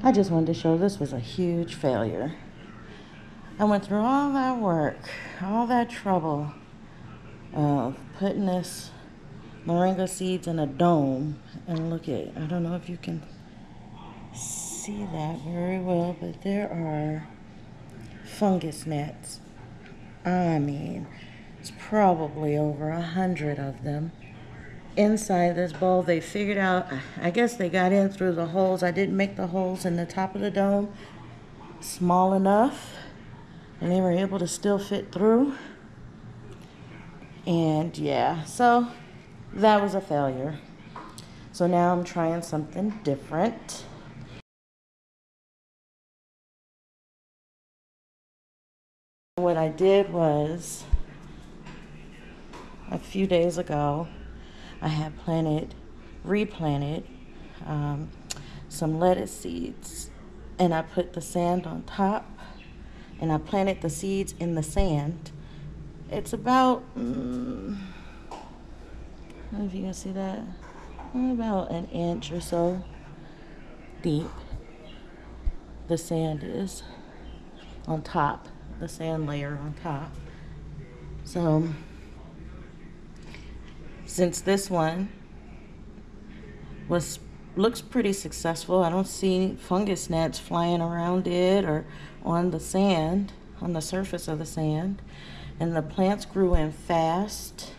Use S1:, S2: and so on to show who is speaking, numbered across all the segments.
S1: I just wanted to show this was a huge failure. I went through all that work, all that trouble of putting this moringa seeds in a dome. And look at, I don't know if you can see that very well, but there are fungus gnats. I mean, it's probably over 100 of them inside this bowl. They figured out, I guess they got in through the holes. I didn't make the holes in the top of the dome small enough, and they were able to still fit through. And yeah, so that was a failure. So now I'm trying something different. What I did was, a few days ago, I had replanted some lettuce seeds, and I put the sand on top, and I planted the seeds in the sand. It's about, I don't know if you can see that, about an inch or so deep. The sand is on top, the sand layer on top. So since this one looks pretty successful, I don't see fungus gnats flying around it or on the sand, on the surface of the sand, and the plants grew in fast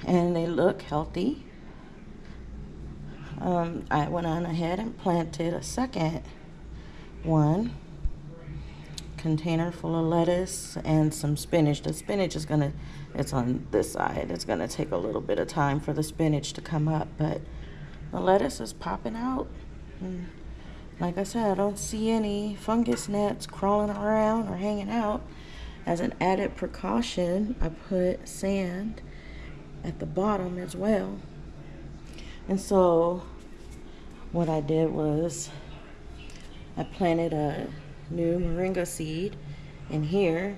S1: and they look healthy. I went on ahead and planted a second container full of lettuce and some spinach. The spinach is it's on this side. It's gonna take a little bit of time for the spinach to come up, but the lettuce is popping out. And like I said, I don't see any fungus gnats crawling around or hanging out. As an added precaution, I put sand at the bottom as well. And so what I did was I planted a new moringa seed in here.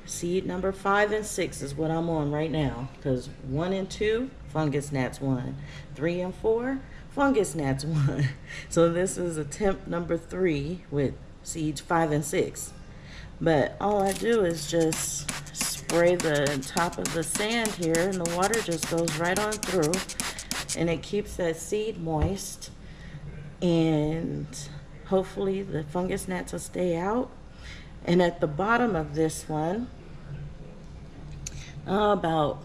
S1: Seed number 5 and 6 is what I'm on right now, because 1 and 2, fungus gnats 1. 3 and 4, fungus gnats 1. So this is attempt number 3 with seeds 5 and 6. But all I do is just spray the top of the sand here, and the water just goes right on through, and it keeps that seed moist, and hopefully the fungus gnats will stay out. And at the bottom of this one, about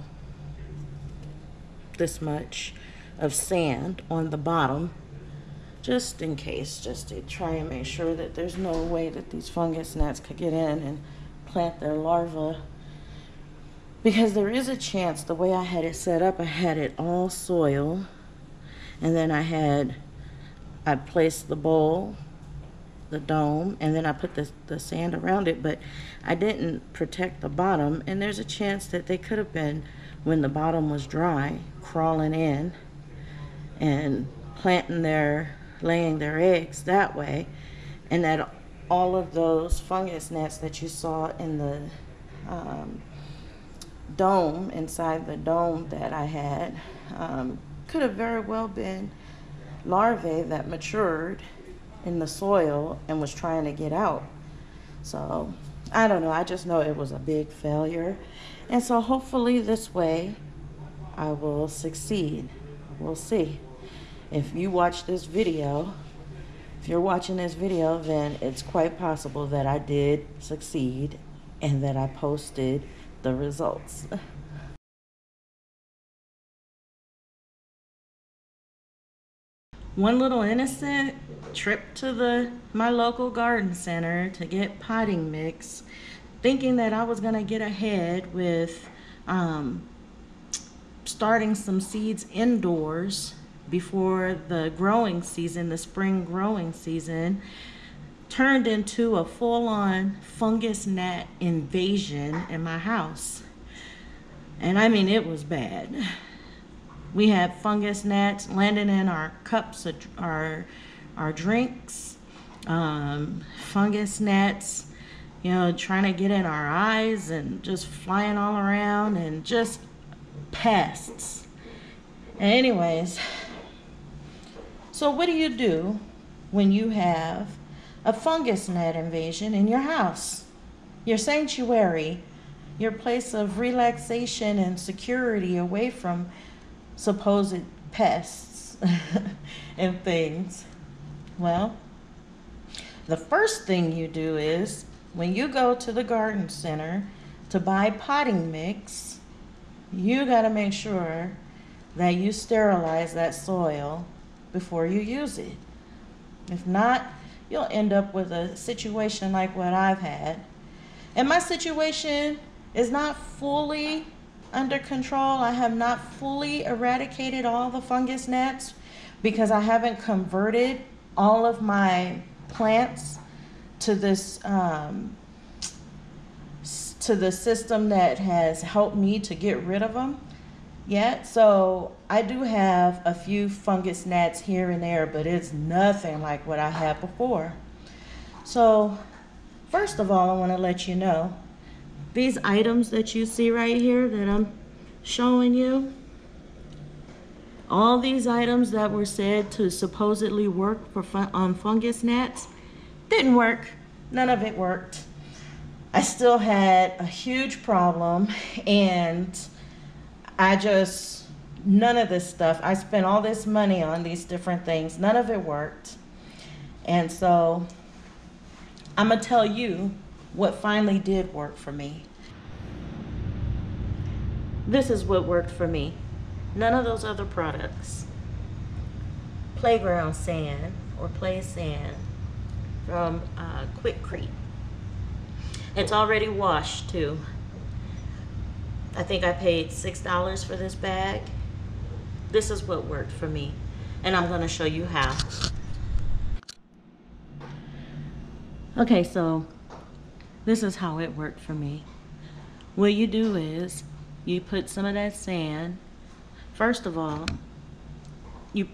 S1: this much of sand on the bottom, just in case, just to try and make sure that there's no way that these fungus gnats could get in and plant their larvae. Because there is a chance, the way I had it set up, I had it all soil, and then I placed the bowl, the dome, and then I put the sand around it, but I didn't protect the bottom, and there's a chance that they could have been, when the bottom was dry, crawling in and laying their eggs that way, and that all of those fungus gnats that you saw in the dome, inside the dome that I had, could have very well been larvae that matured in the soil and was trying to get out. So I don't know, I just know it was a big failure, and so hopefully this way I will succeed. We'll see. If you watch this video, if you're watching this video, then it's quite possible that I did succeed and that I posted the results. One little innocent trip to my local garden center to get potting mix, thinking that I was gonna get ahead with starting some seeds indoors before the growing season, the spring growing season, turned into a full-on fungus gnat invasion in my house. And I mean, it was bad. We had fungus gnats landing in our cups, our drinks, fungus gnats, trying to get in our eyes and just flying all around, and just pests. Anyways, So what do you do when you have a fungus gnat invasion in your house, your sanctuary, your place of relaxation and security away from supposed pests and things? Well, the first thing you do is when you go to the garden center to buy potting mix, you got to make sure that you sterilize that soil before you use it. If not, you'll end up with a situation like what I've had. And my situation is not fully under control. I have not fully eradicated all the fungus gnats because I haven't converted all of my plants to this to the system that has helped me to get rid of them yet. So I do have a few fungus gnats here and there, but it's nothing like what I had before. So first of all, I want to let you know these items that you see right here that I'm showing you, all these items that were said to supposedly work on fungus gnats didn't work. None of it worked. I still had a huge problem, and none of this stuff, I spent all this money on these different things, none of it worked. And so I'm gonna tell you what finally did work for me. This is what worked for me. None of those other products. Playground sand or play sand from Quikrete. It's already washed too. I think I paid $6 for this bag. This is what worked for me, and I'm gonna show you how. Okay, so this is how it worked for me. What you do is you put some of that sand. First of all, you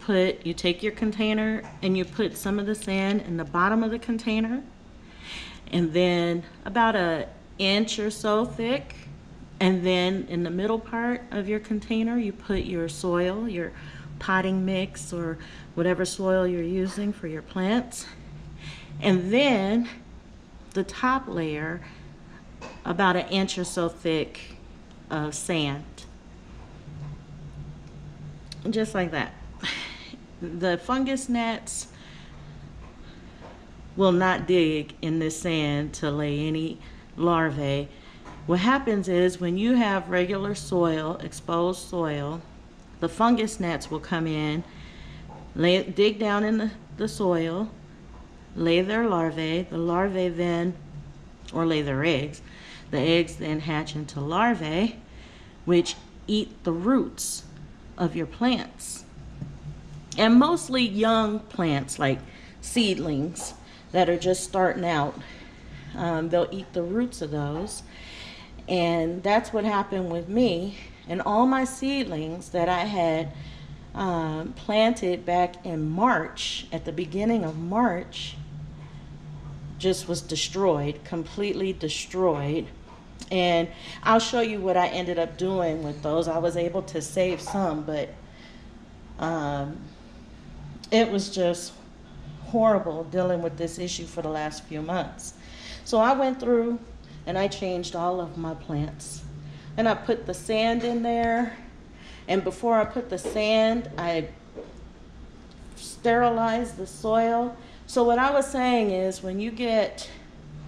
S1: take your container and you put some of the sand in the bottom of the container, and then about an inch or so thick, and then in the middle part of your container you put your soil, your potting mix or whatever soil you're using for your plants, and then the top layer about an inch or so thick of sand, just like that. The fungus gnats will not dig in this sand to lay any larvae. What happens is when you have regular soil, exposed soil, the fungus gnats will come in, dig down in the soil, lay their larvae. The larvae then, or lay their eggs. The eggs then hatch into larvae, which eat the roots of your plants. And mostly young plants, like seedlings that are just starting out. They'll eat the roots of those. And that's what happened with me. And all my seedlings that I had planted back in March, at the beginning of March, just was destroyed, completely destroyed. And I'll show you what I ended up doing with those. I was able to save some, but it was just horrible dealing with this issue for the last few months. So I went through and I changed all of my plants. And I put the sand in there. And before I put the sand, I sterilized the soil. So what I was saying is when you get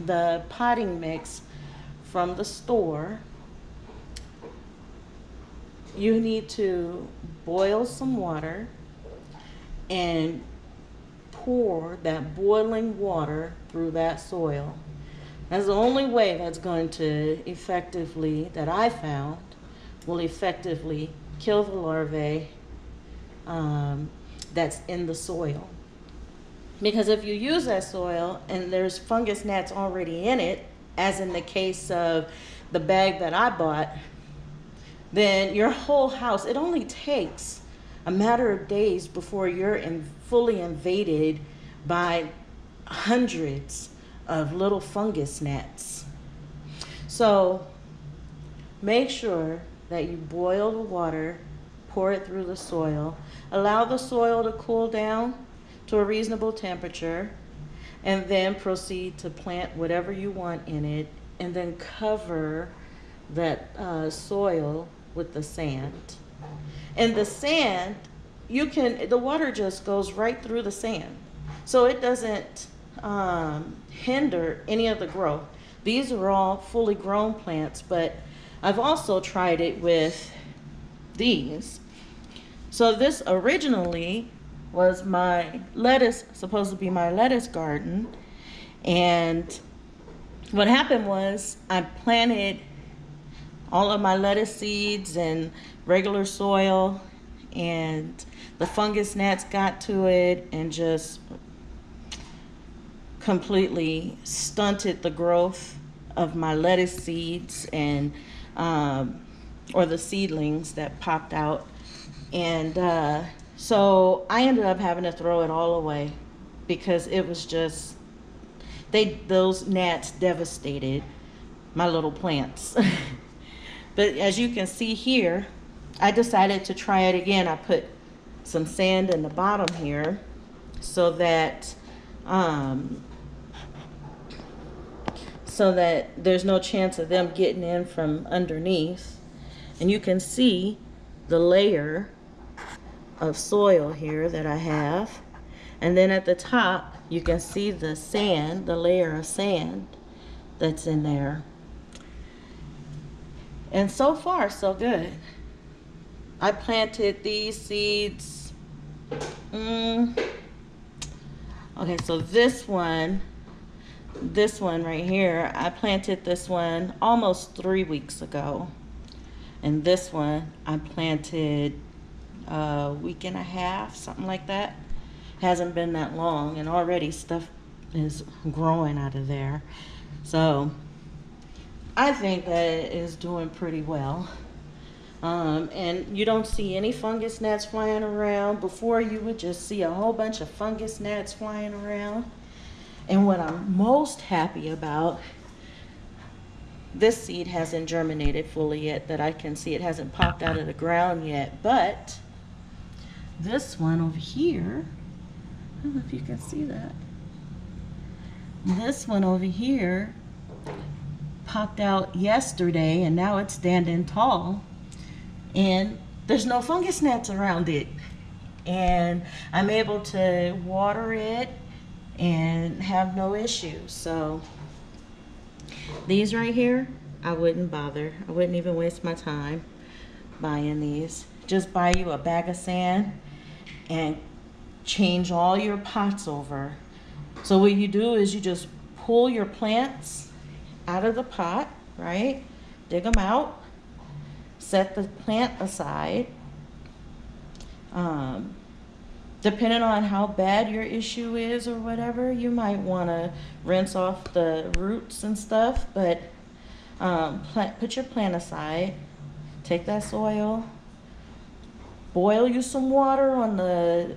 S1: the potting mix from the store, you need to boil some water and pour that boiling water through that soil. That's the only way that's going to effectively, that I found, will effectively kill the larvae that's in the soil. Because if you use that soil and there's fungus gnats already in it, as in the case of the bag that I bought, then your whole house, it only takes a matter of days before you're fully invaded by hundreds of little fungus gnats. So make sure that you boil the water, pour it through the soil. Allow the soil to cool down to a reasonable temperature, and then proceed to plant whatever you want in it, and then cover that soil with the sand. And the sand, the water just goes right through the sand. So it doesn't hinder any of the growth. These are all fully grown plants, but I've also tried it with these. So this originally was my lettuce, supposed to be my lettuce garden. And what happened was I planted all of my lettuce seeds in regular soil, and the fungus gnats got to it and just completely stunted the growth of my lettuce seeds and or the seedlings that popped out. And so I ended up having to throw it all away because it was just, those gnats devastated my little plants. But as you can see here, I decided to try it again. I put some sand in the bottom here so that there's no chance of them getting in from underneath. And you can see the layer of soil here that I have. And then at the top, you can see the sand, the layer of sand that's in there. And so far, so good. I planted these seeds. Okay, so this one right here, I planted this one almost 3 weeks ago. And this one I planted a week and a half, something like that. Hasn't been that long, and already stuff is growing out of there. So I think that it is doing pretty well. And you don't see any fungus gnats flying around. Before, you would just see a whole bunch of fungus gnats flying around. And what I'm most happy about, this seed hasn't germinated fully yet that I can see. It hasn't popped out of the ground yet, but this one over here, I don't know if you can see that. This one over here popped out yesterday, and now it's standing tall, and there's no fungus gnats around it. And I'm able to water it and have no issues. So these right here, I wouldn't bother. I wouldn't even waste my time buying these. Just buy you a bag of sand and change all your pots over. So what you do is you just pull your plants out of the pot, right? Dig them out, set the plant aside. Depending on how bad your issue is or whatever, you might want to rinse off the roots and stuff, but put your plant aside, take that soil, boil you some water on the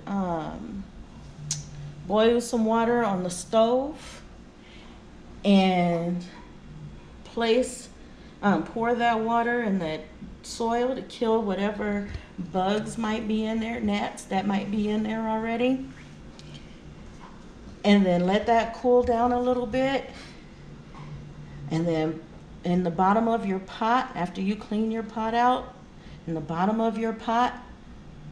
S1: stove, and pour that water in that soil to kill whatever bugs might be in there, gnats that might be in there already. And then let that cool down a little bit. And then in the bottom of your pot, after you clean your pot out, in the bottom of your pot,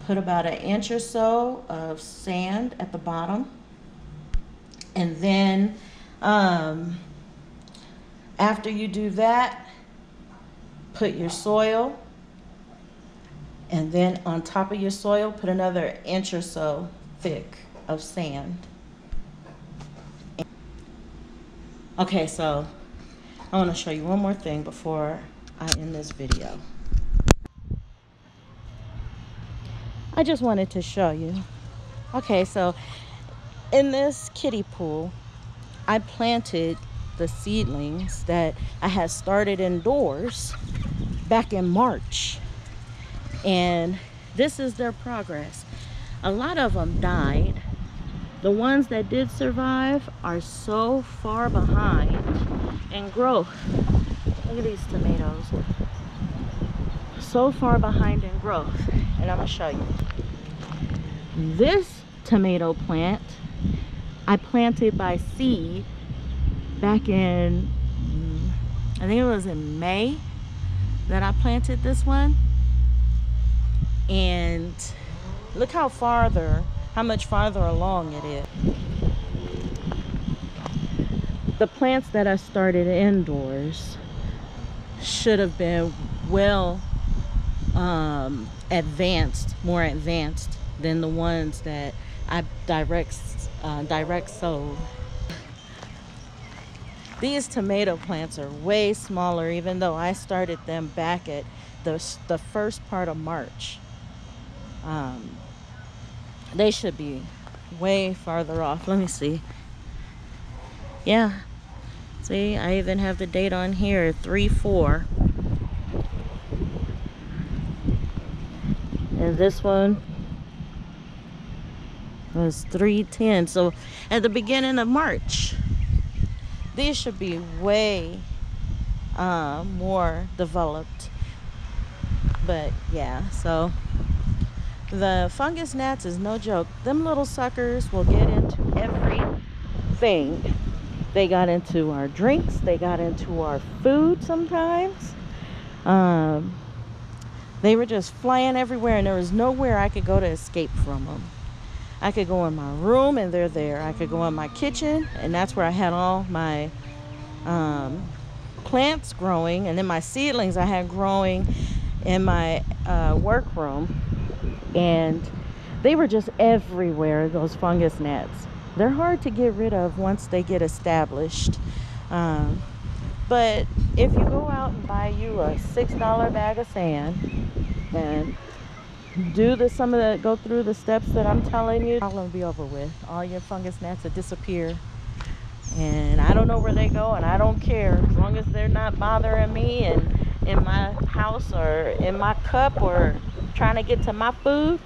S1: put about 1 inch or so of sand at the bottom. And then after you do that, put your soil, and then on top of your soil, put another 1 inch or so thick of sand. Okay, so I want to show you one more thing before I end this video. I just wanted to show you. Okay, so in this kiddie pool, I planted the seedlings that I had started indoors back in March. And this is their progress. A lot of them died. The ones that did survive are so far behind in growth. Look at these tomatoes. so far behind in growth, and I'm gonna show you. This tomato plant I planted by seed back in, I think it was in May that I planted this one. And look how much farther along it is. The plants that I started indoors should have been well more advanced than the ones that I direct sowed. These tomato plants are way smaller, even though I started them back at the first part of March. They should be way farther off. Let me see. Yeah, see, I even have the date on here, 3/4. And this one was 3/10. So at the beginning of March, these should be way more developed. But yeah, so the fungus gnats is no joke. Them little suckers will get into everything. They got into our drinks, they got into our food sometimes. They were just flying everywhere, and there was nowhere I could go to escape from them. I could go in my room and they're there. I could go in my kitchen, and that's where I had all my plants growing, and then my seedlings I had growing in my workroom. And they were just everywhere, those fungus gnats. They're hard to get rid of once they get established. But if you go out and buy you a $6 bag of sand and go through the steps that I'm telling you, it's gonna be over with. All your fungus gnats will disappear. And I don't know where they go, and I don't care. As long as they're not bothering me and in my house or in my cup or trying to get to my food,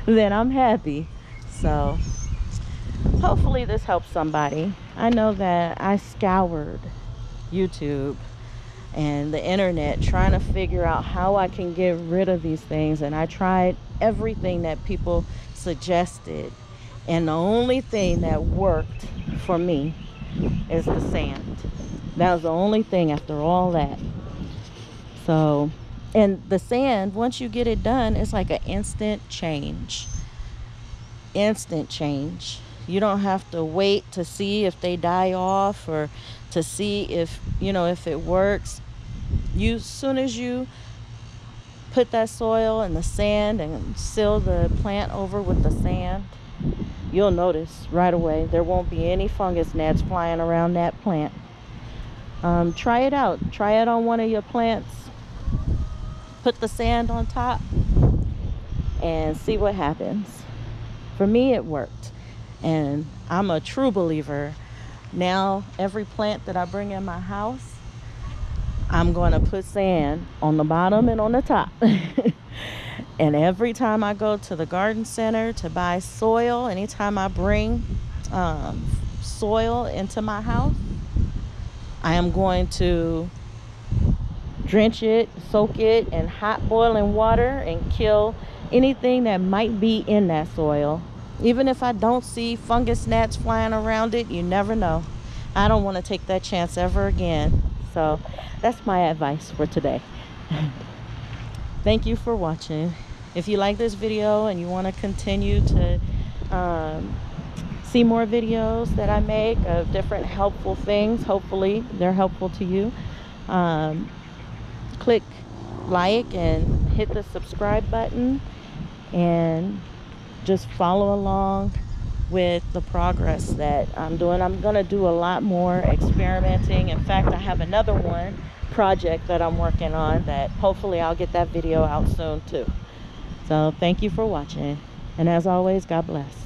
S1: then I'm happy. So hopefully this helps somebody. I know that I scoured YouTube and the internet trying to figure out how I can get rid of these things, and I tried everything that people suggested, and the only thing that worked for me is the sand. That was the only thing after all that. So, and the sand, once you get it done, it's like an instant change. Instant change. You don't have to wait to see if they die off or to see if, if it works. As soon as you put that soil and the sand and seal the plant over with the sand, you'll notice right away there won't be any fungus gnats flying around that plant. Try it out. Try it on one of your plants. Put the sand on top and see what happens. For me, it worked. And I'm a true believer. Now, every plant that I bring in my house, I'm going to put sand on the bottom and on the top. And every time I go to the garden center to buy soil, anytime I bring soil into my house, I am going to drench it, soak it in hot boiling water and kill anything that might be in that soil. Even if I don't see fungus gnats flying around it, you never know. I don't want to take that chance ever again. So that's my advice for today. Thank you for watching. If you like this video and you want to continue to see more videos that I make of different helpful things, hopefully they're helpful to you, click like and hit the subscribe button and just follow along with the progress that I'm doing. I'm going to do a lot more experimenting. In fact, I have another project that I'm working on that hopefully I'll get that video out soon too. So thank you for watching, and as always, God bless.